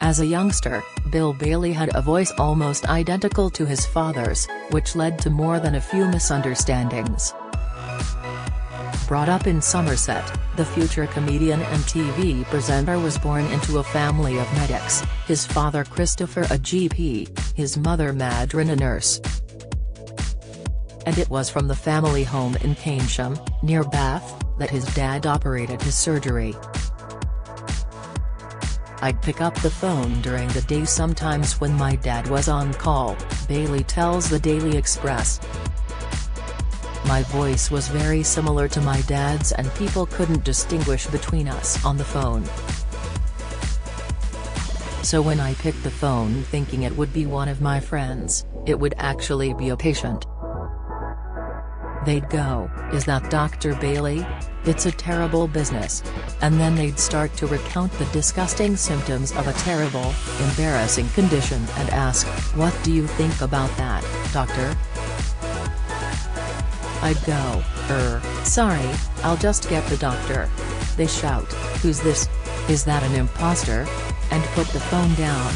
As a youngster, Bill Bailey had a voice almost identical to his father's, which led to more than a few misunderstandings. Brought up in Somerset, the future comedian and TV presenter was born into a family of medics, his father Christopher a GP, his mother Madryn a nurse. And it was from the family home in Keynsham, near Bath, that his dad operated his surgery. "I'd pick up the phone during the day sometimes when my dad was on call," Bailey tells the Daily Express. "My voice was very similar to my dad's and people couldn't distinguish between us on the phone. So when I picked the phone thinking it would be one of my friends, it would actually be a patient. They'd go, 'Is that Dr. Bailey? It's a terrible business,' and then they'd start to recount the disgusting symptoms of a terrible, embarrassing condition and ask, 'What do you think about that, doctor?' I'd go, 'Sorry, I'll just get the doctor.' They shout, 'Who's this? Is that an imposter?' and put the phone down.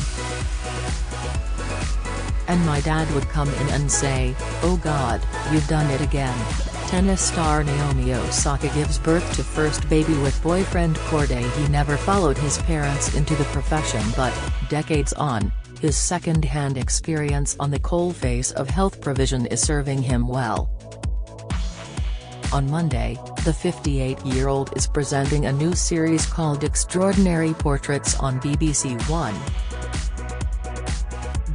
And my dad would come in and say, 'Oh God, you've done it again.'" Tennis star Naomi Osaka gives birth to first baby with boyfriend Corday. He never followed his parents into the profession, but, decades on, his second-hand experience on the coalface of health provision is serving him well. On Monday, the 58-year-old is presenting a new series called Extraordinary Portraits on BBC One.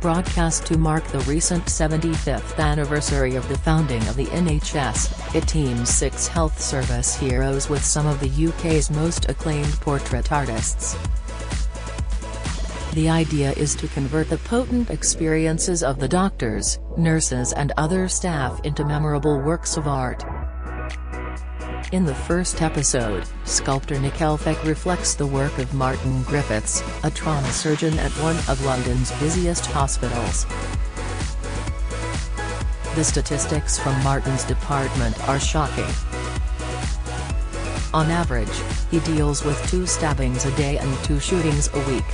Broadcast to mark the recent 75th anniversary of the founding of the NHS, it teams 6 health service heroes with some of the UK's most acclaimed portrait artists. The idea is to convert the potent experiences of the doctors, nurses and other staff into memorable works of art. In the first episode, sculptor Nick Elphick reflects the work of Martin Griffiths, a trauma surgeon at one of London's busiest hospitals. The statistics from Martin's department are shocking. On average, he deals with 2 stabbings a day and 2 shootings a week.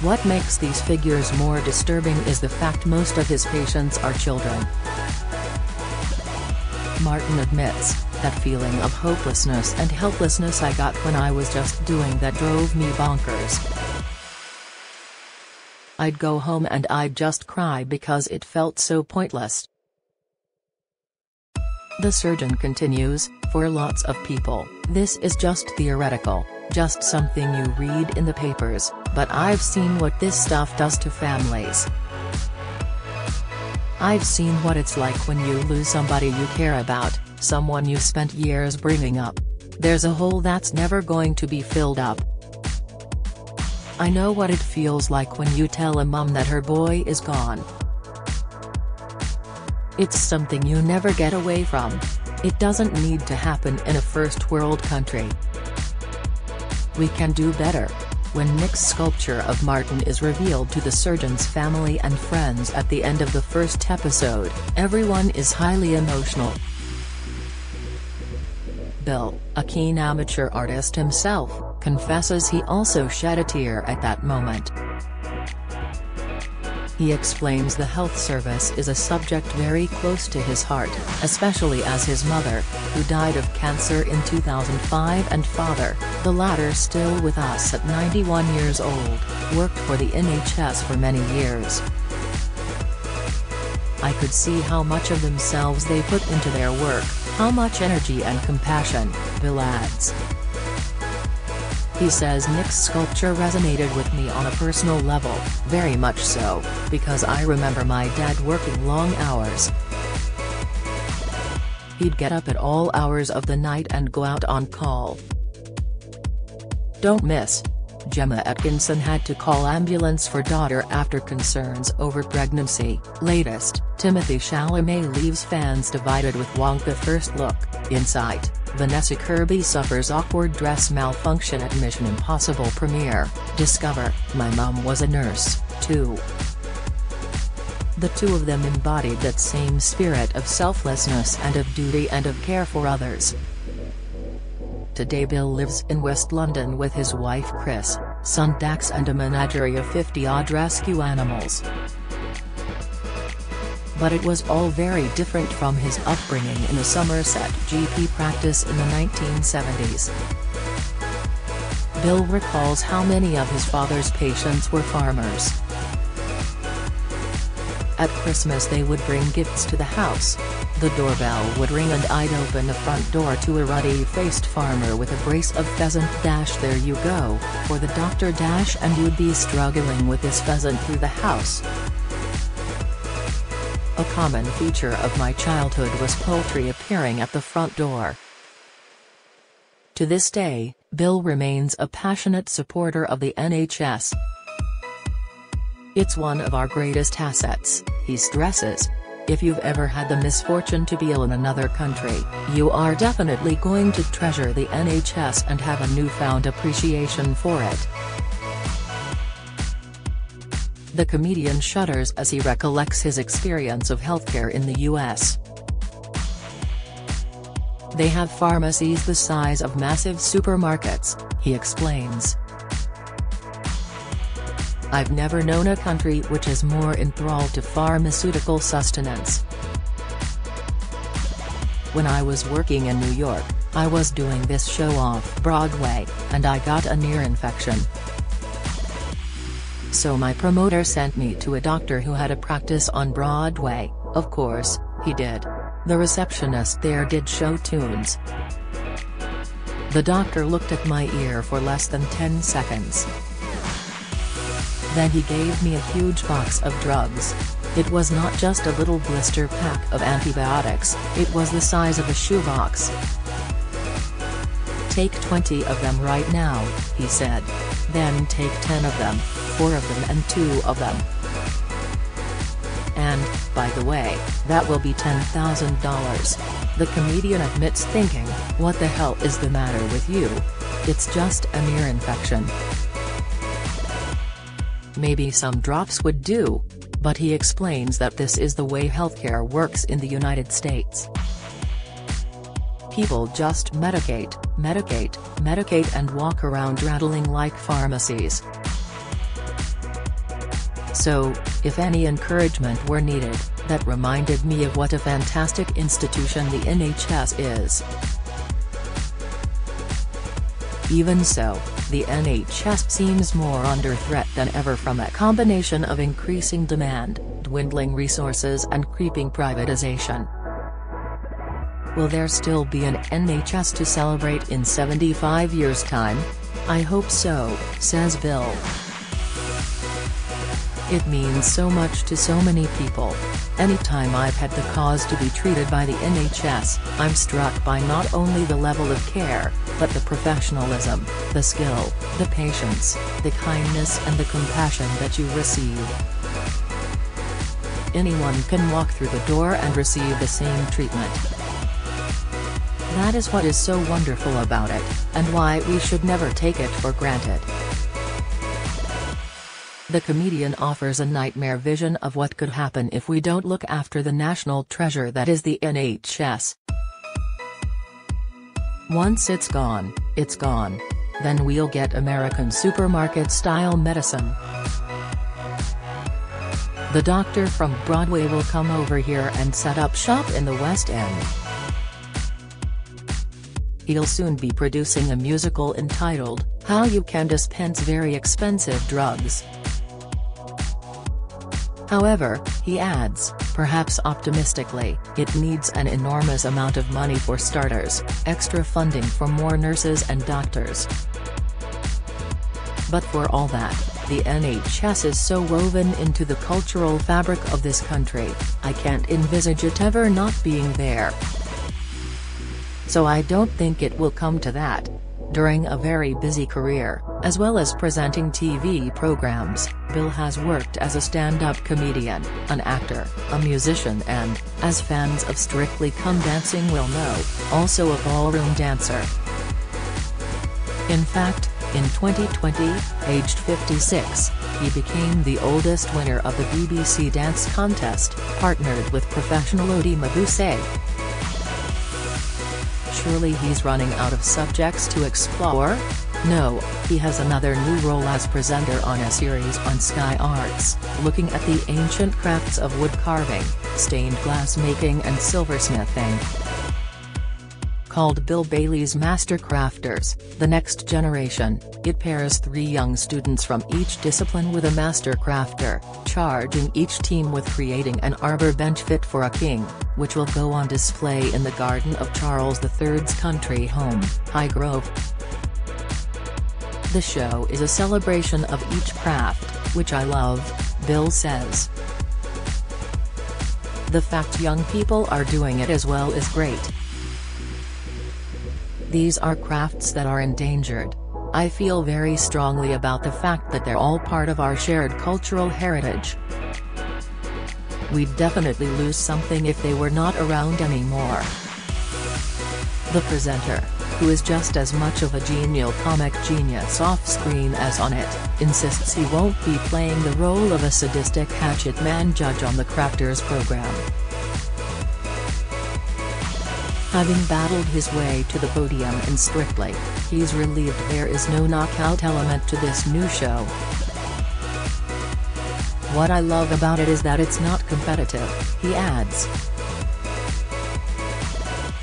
What makes these figures more disturbing is the fact most of his patients are children. Martin admits, "That feeling of hopelessness and helplessness I got when I was just doing that drove me bonkers. I'd go home and I'd just cry because it felt so pointless." The surgeon continues, "For lots of people, this is just theoretical, just something you read in the papers, but I've seen what this stuff does to families. I've seen what it's like when you lose somebody you care about, someone you spent years bringing up. There's a hole that's never going to be filled up. I know what it feels like when you tell a mum that her boy is gone. It's something you never get away from. It doesn't need to happen in a first world country. We can do better." When Nick's sculpture of Martin is revealed to the surgeon's family and friends at the end of the first episode, everyone is highly emotional. Bill, a keen amateur artist himself, confesses he also shed a tear at that moment. He explains the health service is a subject very close to his heart, especially as his mother, who died of cancer in 2005 and father, the latter still with us at 91 years old, worked for the NHS for many years. "I could see how much of themselves they put into their work, how much energy and compassion," Bill adds. He says Nick's sculpture resonated with me on a personal level, very much so, because I remember my dad working long hours. He'd get up at all hours of the night and go out on call. Don't miss. Gemma Atkinson had to call ambulance for daughter after concerns over pregnancy. Latest, Timothée Chalamet leaves fans divided with Wonka first look. Insight, Vanessa Kirby suffers awkward dress malfunction at Mission Impossible premiere. Discover, my mom was a nurse, too. The two of them embodied that same spirit of selflessness and of duty and of care for others. Today Bill lives in West London with his wife Chris. son Dax and a menagerie of 50-odd rescue animals. But it was all very different from his upbringing in a Somerset GP practice in the 1970s. Bill recalls how many of his father's patients were farmers. At Christmas they would bring gifts to the house. The doorbell would ring and I'd open the front door to a ruddy-faced farmer with a brace of pheasant. There you go, for the doctor. And you'd be struggling with this pheasant through the house. A common feature of my childhood was poultry appearing at the front door. To this day, Bill remains a passionate supporter of the NHS. It's one of our greatest assets, he stresses. If you've ever had the misfortune to be ill in another country, you are definitely going to treasure the NHS and have a newfound appreciation for it. The comedian shudders as he recollects his experience of healthcare in the US. They have pharmacies the size of massive supermarkets, he explains. I've never known a country which is more enthralled to pharmaceutical sustenance. When I was working in New York, I was doing this show off Broadway, and I got an ear infection. So my promoter sent me to a doctor who had a practice on Broadway. Of course, he did. The receptionist there did show tunes. The doctor looked at my ear for less than 10 seconds. Then he gave me a huge box of drugs. It was not just a little blister pack of antibiotics, it was the size of a shoebox. Take 20 of them right now, he said. Then take 10 of them, 4 of them and 2 of them. And, by the way, that will be $10,000. The comedian admits thinking, what the hell is the matter with you? It's just an ear infection. Maybe some drops would do. But he explains that this is the way healthcare works in the United States. People just medicate, medicate, medicate and walk around rattling like pharmacies. So, if any encouragement were needed, that reminded me of what a fantastic institution the NHS is. Even so, the NHS seems more under threat than ever from a combination of increasing demand, dwindling resources and creeping privatization. Will there still be an NHS to celebrate in 75 years' time? I hope so, says Bill. It means so much to so many people. Anytime I've had the cause to be treated by the NHS, I'm struck by not only the level of care, but the professionalism, the skill, the patience, the kindness and the compassion that you receive. Anyone can walk through the door and receive the same treatment. That is what is so wonderful about it, and why we should never take it for granted. The comedian offers a nightmare vision of what could happen if we don't look after the national treasure that is the NHS. Once it's gone, it's gone. Then we'll get American supermarket-style medicine. The doctor from Broadway will come over here and set up shop in the West End. He'll soon be producing a musical entitled, How You Can Dispense Very Expensive Drugs. However, he adds, perhaps optimistically, it needs an enormous amount of money for starters, extra funding for more nurses and doctors. But for all that, the NHS is so woven into the cultural fabric of this country, I can't envisage it ever not being there. So I don't think it will come to that. During a very busy career, as well as presenting TV programs, Bill has worked as a stand-up comedian, an actor, a musician and, as fans of Strictly Come Dancing will know, also a ballroom dancer. In fact, in 2020, aged 56, he became the oldest winner of the BBC Dance Contest, partnered with professional Odi Mabuse. Surely he's running out of subjects to explore? No, he has another new role as presenter on a series on Sky Arts, looking at the ancient crafts of wood carving, stained glass making and silversmithing. Called Bill Bailey's Master Crafters, The Next Generation, it pairs 3 young students from each discipline with a master crafter, charging each team with creating an arbor bench fit for a king, which will go on display in the garden of Charles III's country home, Highgrove. The show is a celebration of each craft, which I love, Bill says. The fact young people are doing it as well is great. These are crafts that are endangered. I feel very strongly about the fact that they're all part of our shared cultural heritage. We'd definitely lose something if they were not around anymore. The presenter, who is just as much of a genial comic genius off-screen as on it, insists he won't be playing the role of a sadistic hatchet man judge on the Crafters program. Having battled his way to the podium in Strictly, he's relieved there is no knockout element to this new show. What I love about it is that it's not competitive, he adds.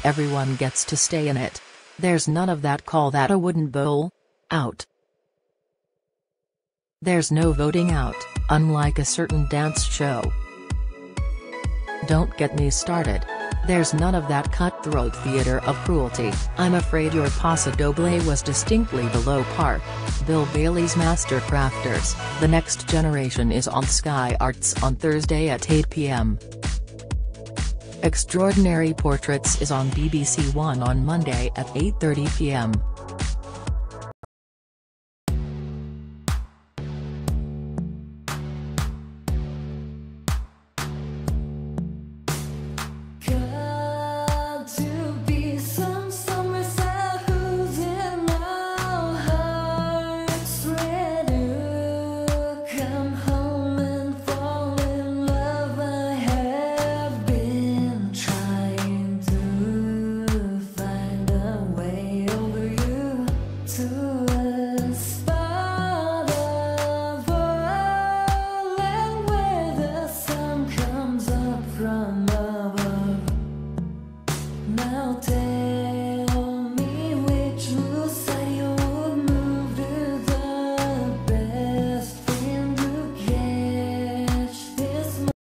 Everyone gets to stay in it. There's none of that call that a wooden bowl out. There's no voting out, unlike a certain dance show. Don't get me started. There's none of that cutthroat theater of cruelty. I'm afraid your Paso Doble was distinctly below par. Bill Bailey's Master Crafters, The Next Generation is on Sky Arts on Thursday at 8 p.m. Extraordinary Portraits is on BBC One on Monday at 8:30 p.m. Good.